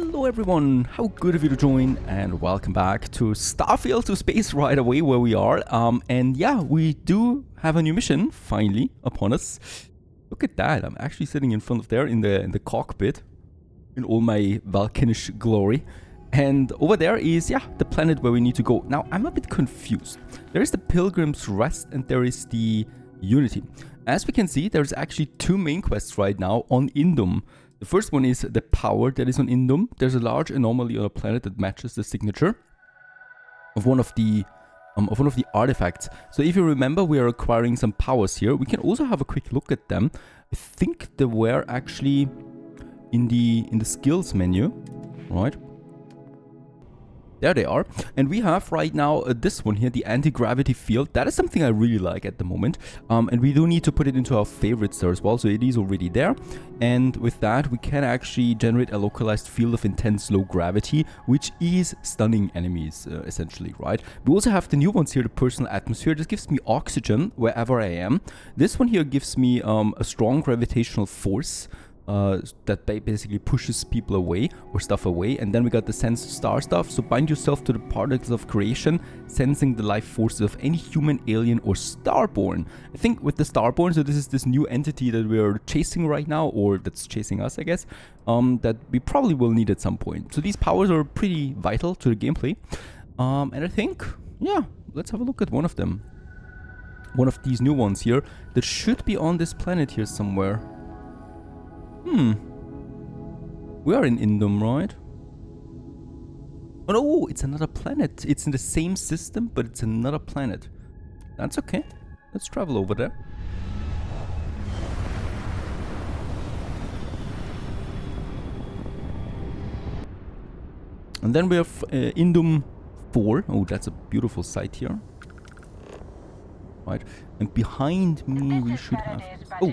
Hello everyone, how good of you to join and welcome back to Starfield to space right away where we are. And yeah, we do have a new mission finally upon us. Look at that, I'm actually sitting in front of there in the cockpit in all my Valkanish glory. And over there is, the planet where we need to go. Now, I'm a bit confused. There is the Pilgrim's Rest and there is the Unity. As we can see, there's actually two main quests right now on Indum. The first one is the power that is on Indum. There's a large anomaly on a planet that matches the signature of one of the artifacts. So if you remember, we are acquiring some powers here. We can also have a quick look at them. I think they were actually in the skills menu, right? There they are. And we have right now this one here, the anti-gravity field. That is something I really like at the moment. And we do need to put it into our favorites there as well. So it is already there. And with that, we can actually generate a localized field of intense low gravity, which is stunning enemies, essentially, right? We also have the new ones here, the personal atmosphere. This gives me oxygen wherever I am. This one here gives me a strong gravitational force. That basically pushes people away or stuff away. And then we got the sense star stuff. So bind yourself to the particles of creation, sensing the life forces of any human, alien or starborn. I think with the starborn, so this is this new entity that we're chasing right now, or that's chasing us, I guess, that we probably will need at some point. So these powers are pretty vital to the gameplay. And I think, let's have a look at one of them. One of these new ones here that should be on this planet here somewhere. We are in Indum, right? Oh no, it's another planet. It's in the same system, but it's another planet. That's okay. Let's travel over there. And then we have Indum 4. Oh, that's a beautiful site here. Right. And behind me we should have... Oh!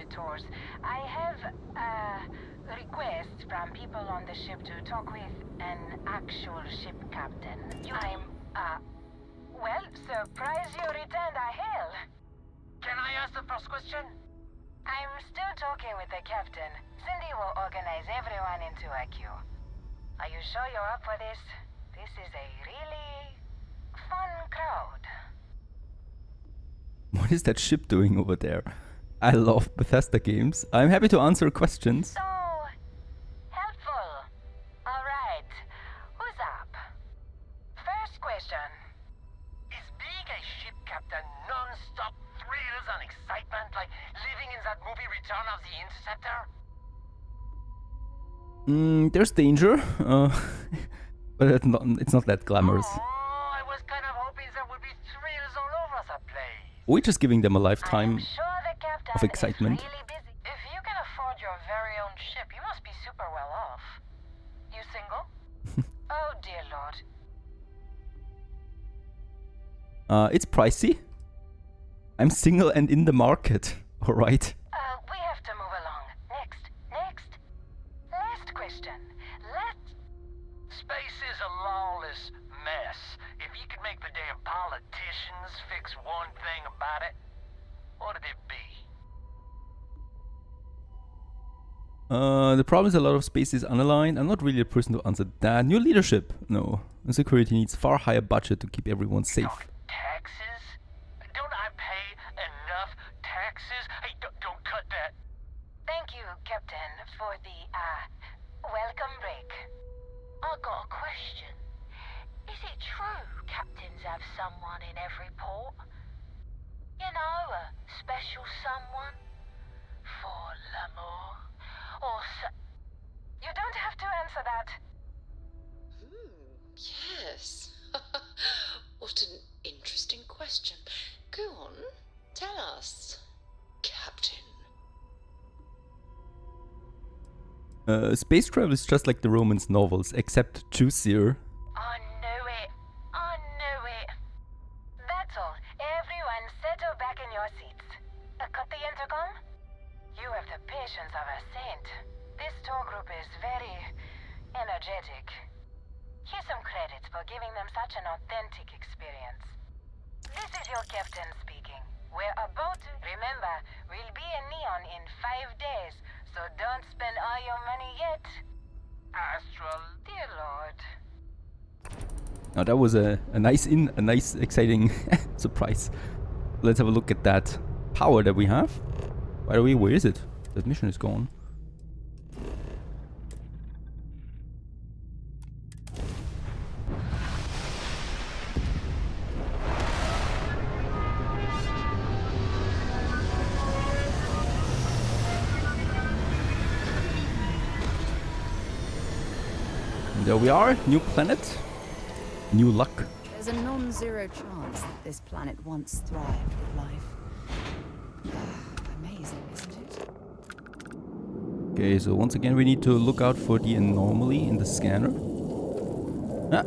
From people on the ship to talk with an actual ship captain. Well, surprise you returned a hail. Can I ask the first question? I'm still talking with the captain. Cindy will organize everyone into a queue. Are you sure you're up for this? This is a really fun crowd. What is that ship doing over there? I love Bethesda games. I'm happy to answer questions. Is being a ship captain non-stop thrills and excitement like living in that movie Return of the Interceptor? There's danger, but it's not that glamorous. Oh, I was kind of hoping there would be thrills all over the place. We're just giving them a lifetime of excitement. Really busy. If you can afford your very own ship, you must be super well off. You single? Oh dear Lord. It's pricey. I'm single and in the market. All right. We have to move along. Next. Last question. Space is a lawless mess. If you could make the damn politicians fix one thing about it, what'd it be? The problem is a lot of space is unaligned. I'm not really a person to answer that. New leadership. No. Security needs far higher budget to keep everyone safe. Taxes? Don't I pay enough taxes? Hey, don't cut that. Thank you, Captain, for the, welcome break. I got a question. Is it true captains have someone in every port? You know, a special someone? For l'amour? Or You don't have to answer that. Yes. What an interesting question. Go on, tell us, Captain. Space travel is just like the Romance novels, except juicier. I knew it. That's all. Everyone settle back in your seats. Cut the intercom? You have the patience of a saint. This tour group is very energetic. Here's some credits for giving them such an authentic experience. This is your captain speaking. We're about to... Remember, we'll be in Neon in 5 days, so don't spend all your money yet. Astral, dear lord. Now that was a nice exciting surprise. Let's have a look at that power that we have. By the way, where is it? That mission is gone. And there we are, new planet, new luck. There's a non-zero chance that this planet once thrived with life. Amazing, isn't it? Okay, so once again we need to look out for the anomaly in the scanner. Ah.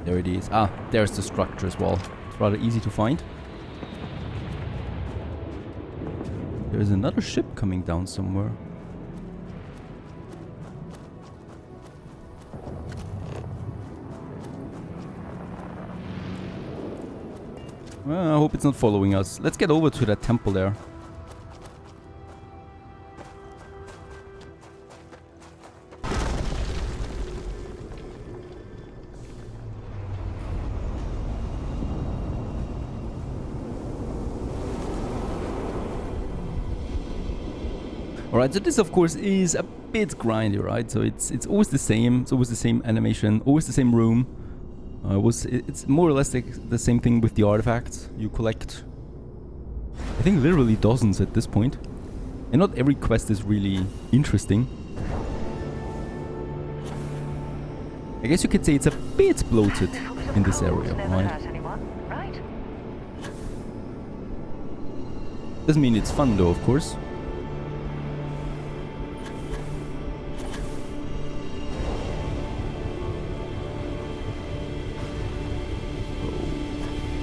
There it is. Ah, there's the structure as well. It's rather easy to find. There's another ship coming down somewhere. Well, I hope it's not following us. Let's get over to that temple there. Alright, so this of course is a bit grindy, right? So it's always the same. It's always the same animation, always the same room. It's more or less the same thing with the artifacts you collect. I think literally dozens at this point. And not every quest is really interesting. I guess you could say it's a bit bloated in this area, right? Doesn't mean it's fun though, of course.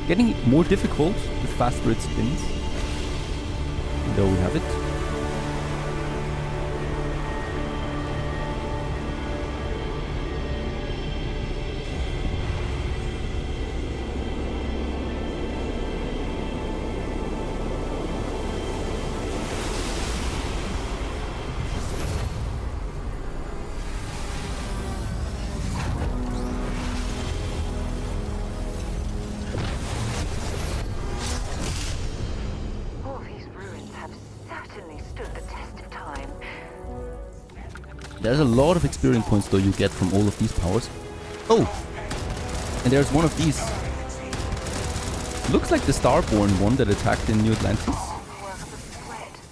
Getting more difficult the faster it spins. There we have it. There's a lot of experience points though you get from all of these powers. Oh! And there's one of these. Looks like the Starborn one that attacked in New Atlantis.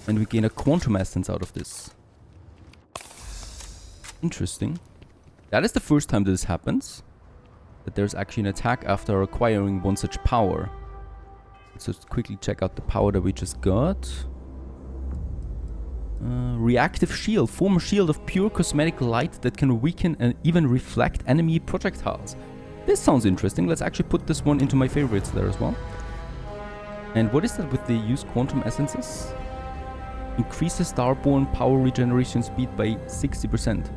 And we gain a quantum essence out of this. Interesting. That is the first time this happens. That there's actually an attack after acquiring one such power. Let's just quickly check out the power that we just got. Reactive shield. Form a shield of pure cosmetic light that can weaken and even reflect enemy projectiles. This sounds interesting. Let's actually put this one into my favorites there as well. And what is that with the use quantum essences? Increases Starborn power regeneration speed by 60%.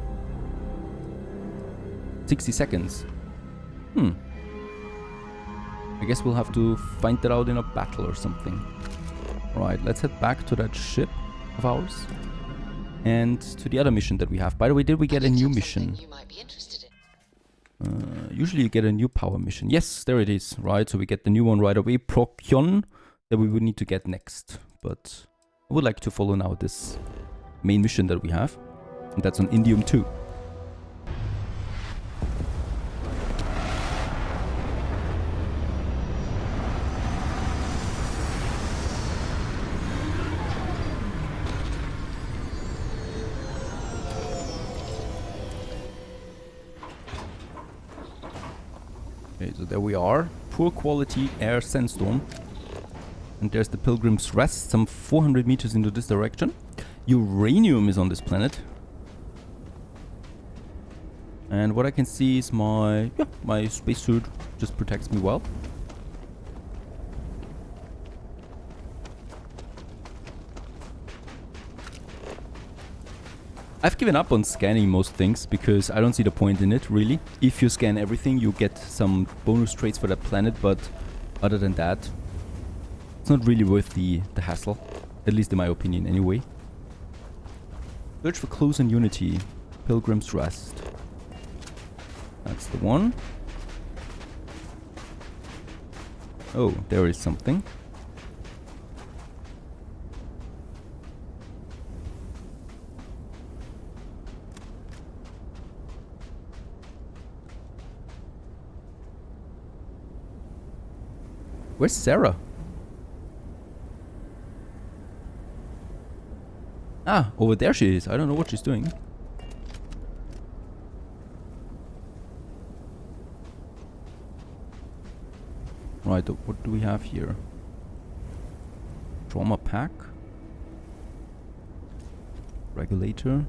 60 seconds. I guess we'll have to find that out in a battle or something. Right, let's head back to that ship of ours and to the other mission that we have. By the way, did we get a new mission? You might be interested in. Usually you get a new power mission. Yes, there it is. Right, so we get the new one right away. Procyon that we would need to get next. But I would like to follow now this main mission that we have. And that's on Indium 2. Okay, so there we are. Poor quality air sandstorm. And there's the Pilgrim's Rest, some 400 meters into this direction. Uranium is on this planet. And what I can see is my spacesuit just protects me well. I've given up on scanning most things because I don't see the point in it, really. If you scan everything, you get some bonus traits for that planet, but other than that, it's not really worth the hassle. At least in my opinion, anyway. Search for clues in Unity. Pilgrim's Rest. That's the one. Oh, there is something. Where's Sarah? Ah, over there she is. I don't know what she's doing. Right, what do we have here? Trauma pack. Regulator.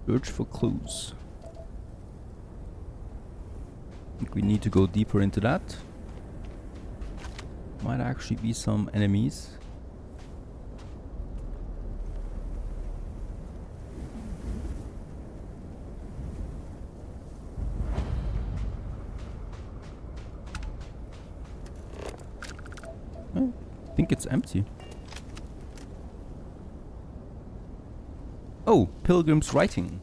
Search for clues. I think we need to go deeper into that. Might actually be some enemies. I think it's empty. Oh, Pilgrim's writing.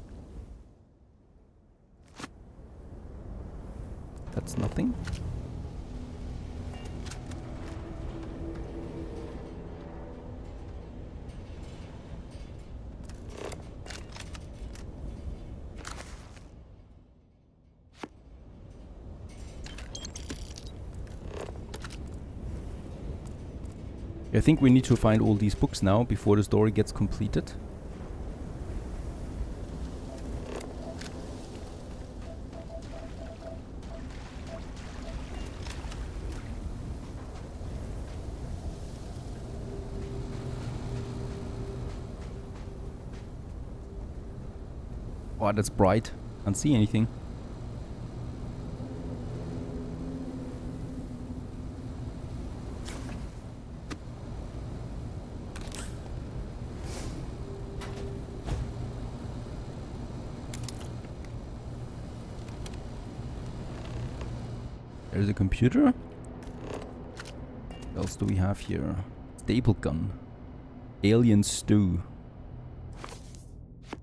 That's nothing. I think we need to find all these books now before the story gets completed. Oh, that's bright. Can't see anything. There's a computer. What else do we have here? Staple gun. Alien stew.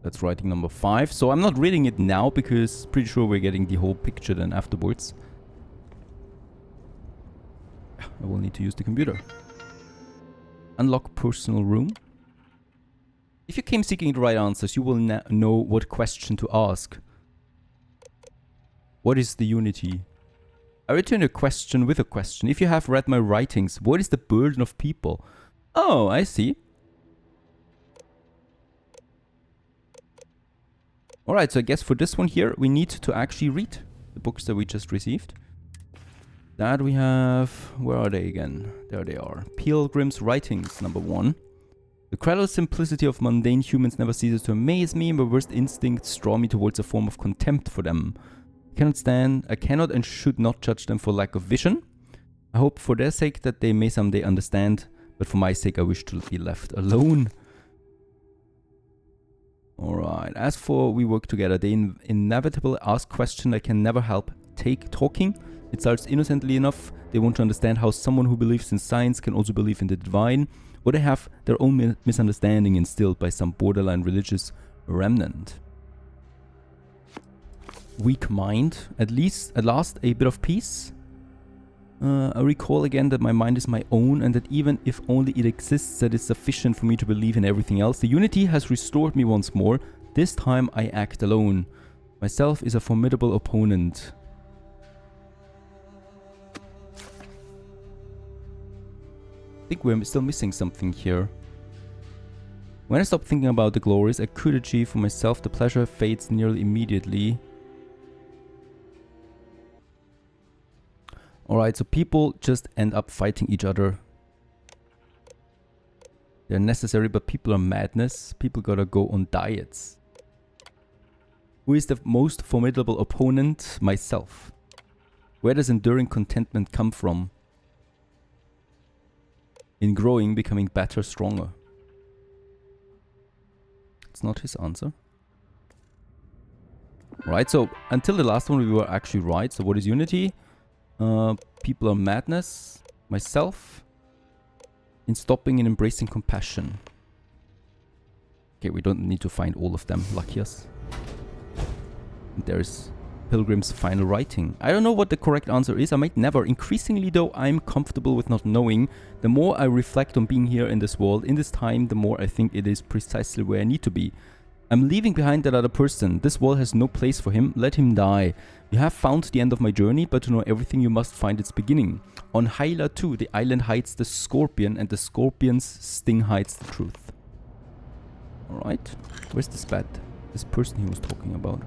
That's writing number 5. So I'm not reading it now because pretty sure we're getting the whole picture then afterwards. I will need to use the computer. Unlock personal room. If you came seeking the right answers, you will know what question to ask. What is the unity? I return a question with a question. If you have read my writings, what is the burden of people? Oh, I see. Alright, so I guess for this one here, we need to actually read the books that we just received. That we have... Where are they again? There they are. Pilgrim's Writings, number 1. The cradle simplicity of mundane humans never ceases to amaze me. My worst instincts draw me towards a form of contempt for them. I cannot and should not judge them for lack of vision. I hope for their sake that they may someday understand, but for my sake I wish to be left alone. Alright, as for we work together, they inevitably ask questions I can never help talking. It starts innocently enough. They want to understand how someone who believes in science can also believe in the divine, or they have their own misunderstanding instilled by some borderline religious remnant. Weak mind, at last a bit of peace. I recall again that my mind is my own and that even if only it exists, that is sufficient for me to believe in everything else. The unity has restored me once more. This time I act alone. Myself is a formidable opponent. I think we're still missing something here. When I stop thinking about the glories I could achieve for myself, the pleasure fades nearly immediately. Alright, so people just end up fighting each other. They're necessary, but people are madness. People gotta go on diets. Who is the most formidable opponent? Myself. Where does enduring contentment come from? In growing, becoming better, stronger. It's not his answer. Right, so until the last one we were actually right. So what is unity? People are madness. Myself. in stopping and embracing compassion. Okay, we don't need to find all of them. Lucky us. And there's Pilgrim's final writing. I don't know what the correct answer is. I might never. Increasingly though, I'm comfortable with not knowing. The more I reflect on being here in this world, in this time, the more I think it is precisely where I need to be. I'm leaving behind that other person. This world has no place for him. Let him die. You have found the end of my journey, but to know everything you must find its beginning. On Hyla 2, the island hides the scorpion, and the scorpion's sting hides the truth. Alright. Where's this bat? This person he was talking about.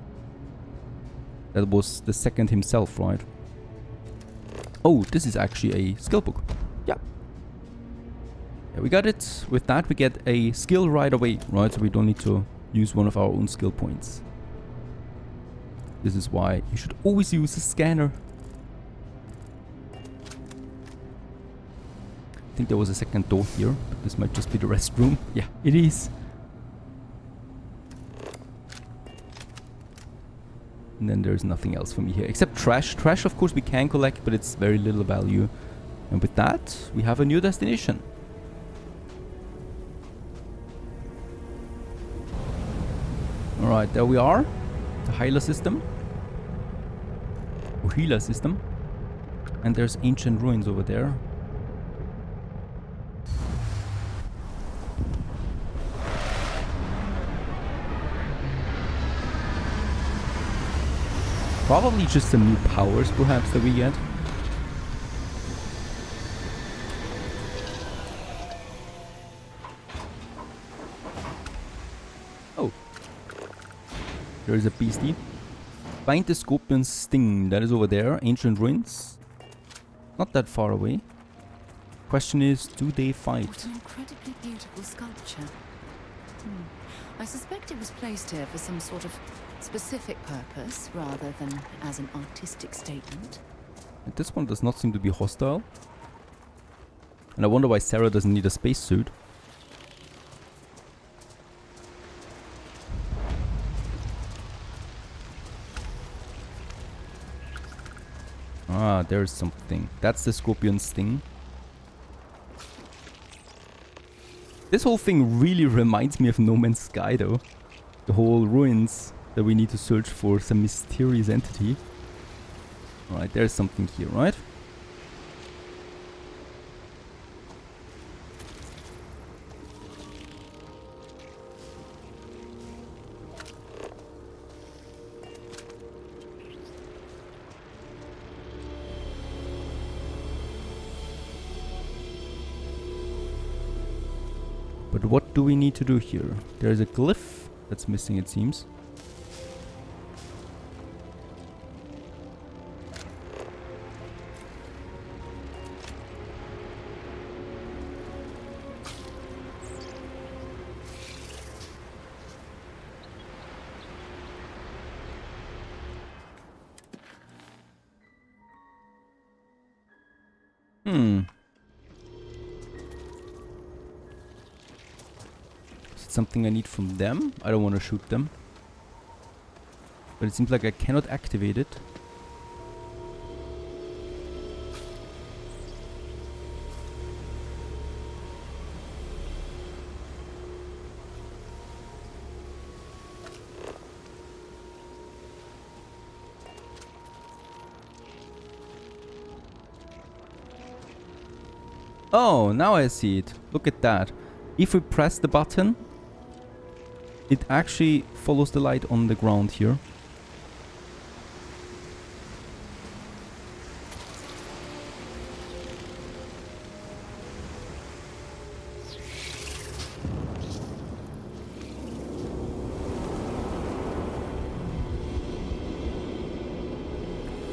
That was the second himself, right? Oh, this is actually a skill book. Yeah. Yeah, we got it. With that, we get a skill right away, right? So we don't need to use one of our own skill points. This is why you should always use a scanner. I think there was a second door here, but this might just be the restroom. Yeah, it is. And then there's nothing else for me here except trash. Trash, of course, we can collect, but it's very little value. And with that, we have a new destination. Alright, there we are. The Hyla system. Or Hyla system. And there's ancient ruins over there. Probably just some new powers, perhaps, that we get. Oh. There's a beastie. Find the scorpion's sting. That is over there. Ancient ruins. Not that far away. Question is, do they fight? What an incredibly beautiful sculpture. I suspect it was placed here for some sort of specific purpose rather than as an artistic statement. And this one does not seem to be hostile. And I wonder why Sarah doesn't need a spacesuit. Ah, there's something. That's the scorpion sting. This whole thing really reminds me of No Man's Sky though. The whole ruins that we need to search for some mysterious entity. Alright, there's something here, right? But what do we need to do here? There's a glyph that's missing, it seems. Something I need from them. I don't want to shoot them. But it seems like I cannot activate it. Oh, now I see it. Look at that. If we press the button, it actually follows the light on the ground here.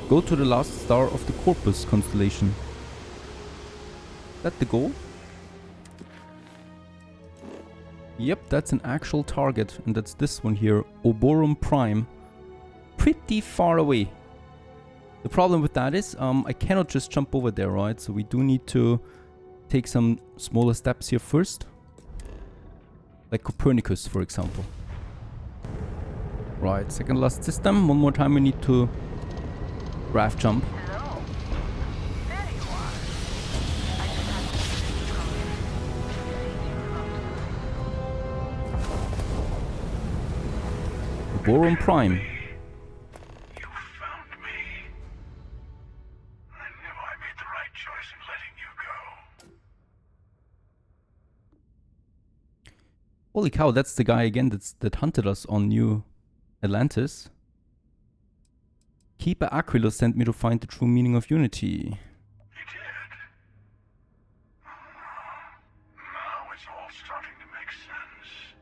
Go to the last star of the Corpus constellation. Is that the goal? Yep, that's an actual target, and that's this one here, Oborum Prime. Pretty far away. The problem with that is, I cannot just jump over there, right? So we do need to take some smaller steps here first. Like Copernicus, for example. Right, second last system. One more time we need to raft jump. Hello. There you are. I just have to come in. Boron Prime. You found me. I knew I made the right choice in letting you go. Holy cow, that's the guy again that hunted us on New Atlantis. Keeper Aquila sent me to find the true meaning of unity. He did. Now it's all starting to make sense.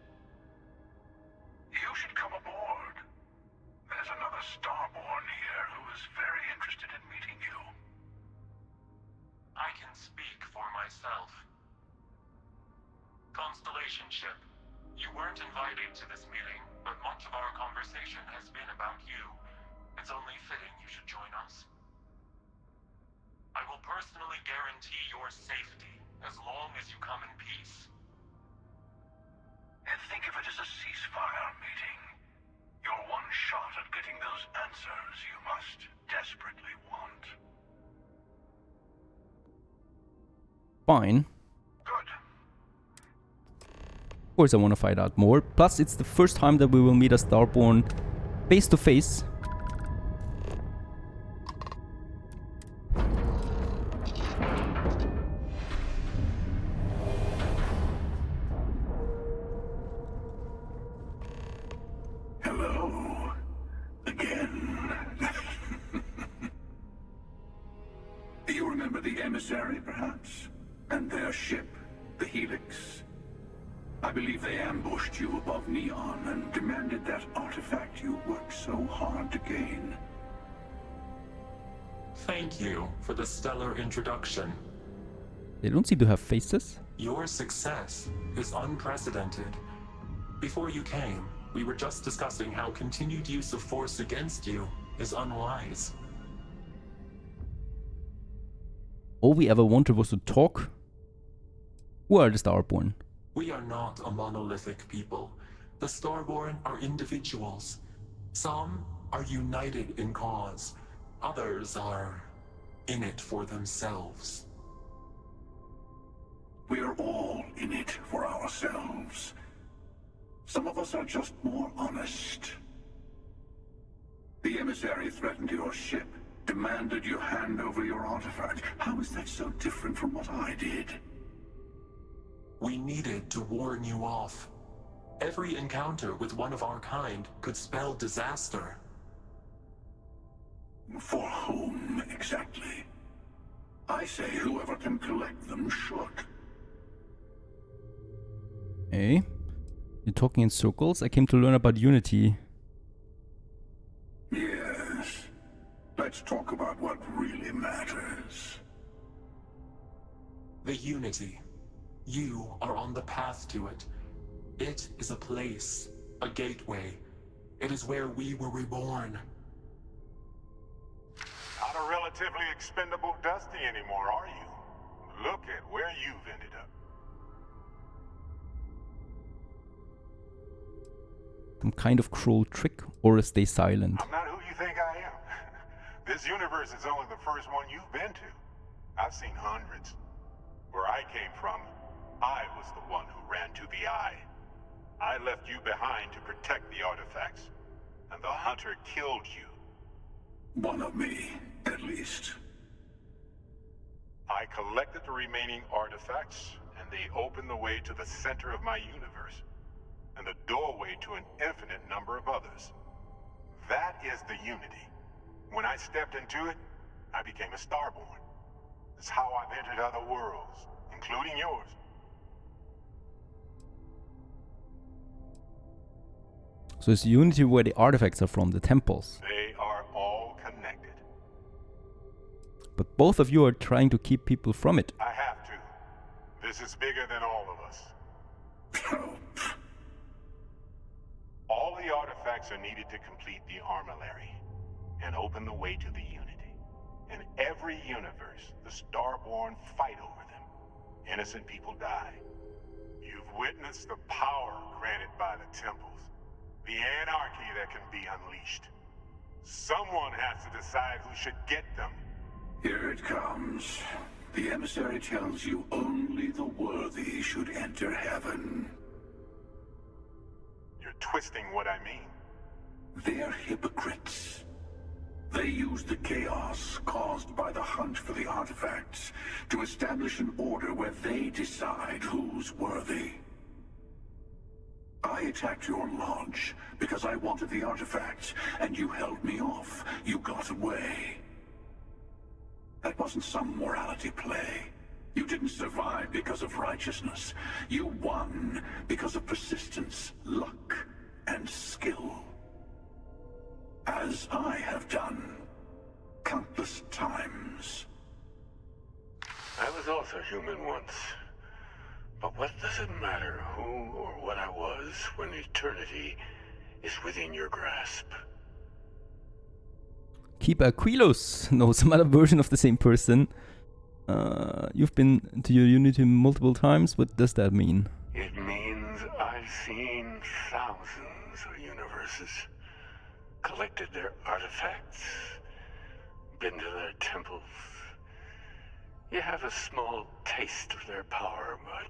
You should come aboard. There's another Starborn here who is very interested in meeting you. I can speak for myself. Constellation ship, you weren't invited to this meeting, but much of our conversation has been about you. It's only fitting you should join us. I will personally guarantee your safety as long as you come in peace. And think of it as a ceasefire meeting. Your one shot at getting those answers you must desperately want. Fine. Good. Of course I want to find out more. Plus, it's the first time that we will meet a Starborn face to face. Hello. Again. You remember the emissary, perhaps? And their ship, the Helix? I believe they ambushed you above Neon and demanded that artifact you worked so hard to gain. Thank you for the stellar introduction. They don't seem to have faces. Your success is unprecedented. Before you came, we were just discussing how continued use of force against you is unwise. All we ever wanted was to talk. Who are the Starborn? We are not a monolithic people. The Starborn are individuals. Some are united in cause. Others are in it for themselves. We are all in it for ourselves. Some of us are just more honest. The emissary threatened your ship, demanded you hand over your artifact. How is that so different from what I did? We needed to warn you off. Every encounter with one of our kind could spell disaster. For whom, exactly? I say whoever can collect them should. Hey, you're talking in circles? I came to learn about unity. Yes. Let's talk about what really matters. The unity. You are on the path to it. It is a place, a gateway. It is where we were reborn. Not a relatively expendable Dusty anymore, are you? Look at where you've ended up. Some kind of cruel trick, or stay silent. I'm not who you think I am. This universe is only the first one you've been to. I've seen hundreds. Where I came from, I was the one who ran to the Eye. I left you behind to protect the artifacts, and the Hunter killed you. One of me, at least. I collected the remaining artifacts, and they opened the way to the center of my universe, and the doorway to an infinite number of others. That is the unity. When I stepped into it, I became a Starborn. It's how I've entered other worlds, including yours. So it's unity where the artifacts are from, the temples. They are all connected. But both of you are trying to keep people from it. I have to. This is bigger than all of us. All the artifacts are needed to complete the armillary and open the way to the unity. In every universe, the Starborn fight over them. Innocent people die. You've witnessed the power granted by the temples. The anarchy that can be unleashed. Someone has to decide who should get them. Here it comes. The emissary tells you only the worthy should enter heaven. You're twisting what I mean. They're hypocrites. They use the chaos caused by the hunt for the artifacts to establish an order where they decide who's worthy. I attacked your lodge because I wanted the artifacts, and you held me off. You got away. That wasn't some morality play. You didn't survive because of righteousness. You won because of persistence, luck, and skill. As I have done countless times. I was also human once. But what does it matter who or what I was when eternity is within your grasp? Keeper Aquilos. No, some other version of the same person. You've been to your Unity multiple times. What does that mean? It means I've seen thousands of universes, collected their artifacts, been to their temples. You have a small taste of their power, but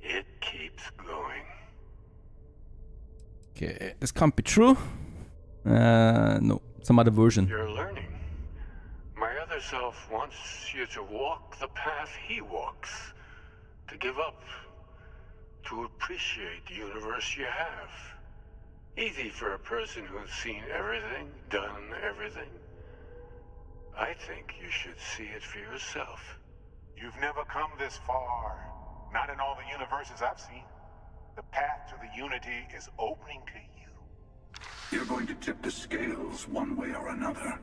it keeps going. Okay, this can't be true. No, some other version. You're learning. My other self wants you to walk the path he walks, to give up, to appreciate the universe you have. Easy for a person who's seen everything, done everything. I think you should see it for yourself. You've never come this far. Not in all the universes I've seen. The path to the Unity is opening to you. You're going to tip the scales one way or another.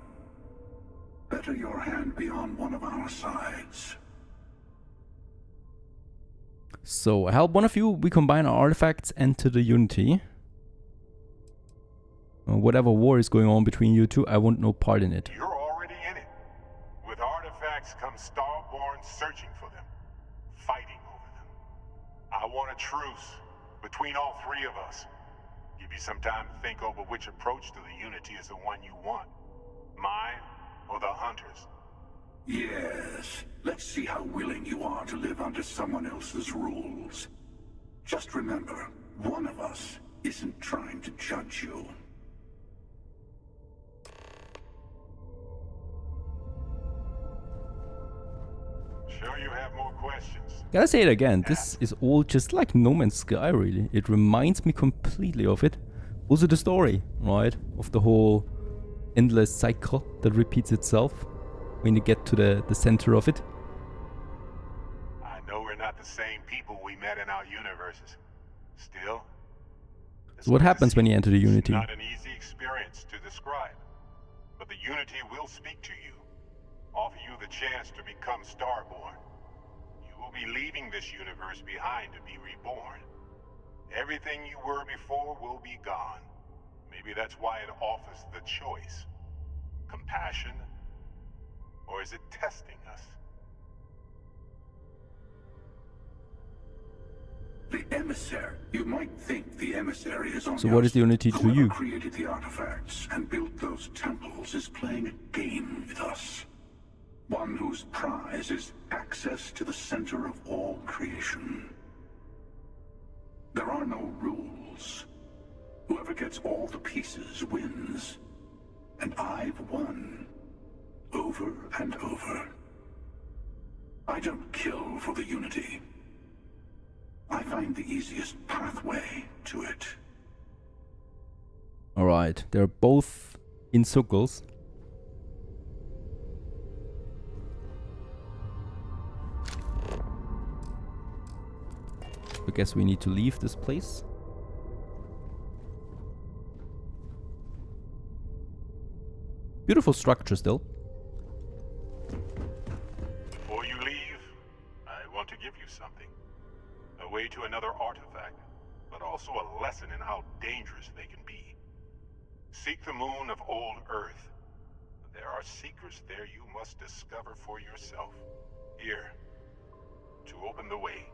Better your hand be on one of our sides. So, help one of you, we combine our artifacts, enter the Unity. Whatever war is going on between you two, I want no part in it. You're already in it. With artifacts comes Starborn searching for them, fighting over them. I want a truce between all three of us. Give you some time to think over which approach to the Unity is the one you want. Mine or the Hunters? Yes. Let's see how willing you are to live under someone else's rules. Just remember, one of us isn't trying to judge you. Sure you have more questions? Gotta say it again, this is all just like No Man's Sky, really. It reminds me completely of it. Also the story, right? Of the whole endless cycle that repeats itself when you get to the center of it. I know we're not the same people we met in our universes. Still, So what happens when you enter the it's Unity? not an easy experience to describe. But the Unity will speak to you. Offer you the chance to become Starborn. You will be leaving this universe behind to be reborn. Everything you were before will be gone. Maybe that's why it offers the choice. Compassion? Or is it testing us? The emissary. You might think the emissary is on So the what is the Unity to Whoever you? created the artifacts and built those temples is playing a game with us. One whose prize is access to the center of all creation. There are no rules. Whoever gets all the pieces wins. And I've won. Over and over. I don't kill for the Unity. I find the easiest pathway to it. Alright, they're both in circles. I guess we need to leave this place. Beautiful structure still. Before you leave, I want to give you something. A way to another artifact, but also a lesson in how dangerous they can be. Seek the moon of old Earth. There are secrets there you must discover for yourself. Here, to open the way.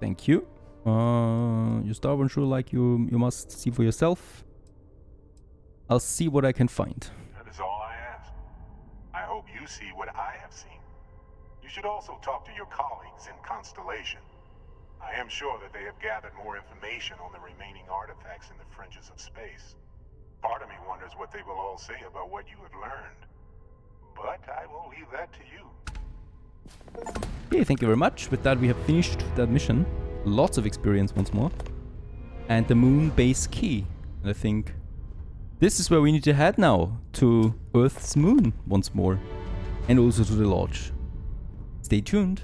Thank you. You Starborn sure like you must see for yourself. I'll see what I can find. That is all I ask. I hope you see what I have seen. You should also talk to your colleagues in Constellation. I am sure that they have gathered more information on the remaining artifacts in the fringes of space. Part of me wonders what they will all say about what you have learned. But I will leave that to you. Okay, thank you very much. With that, we have finished that mission. Lots of experience once more. And the moon base key. And I think this is where we need to head now. To Earth's moon once more. And also to the lodge. Stay tuned.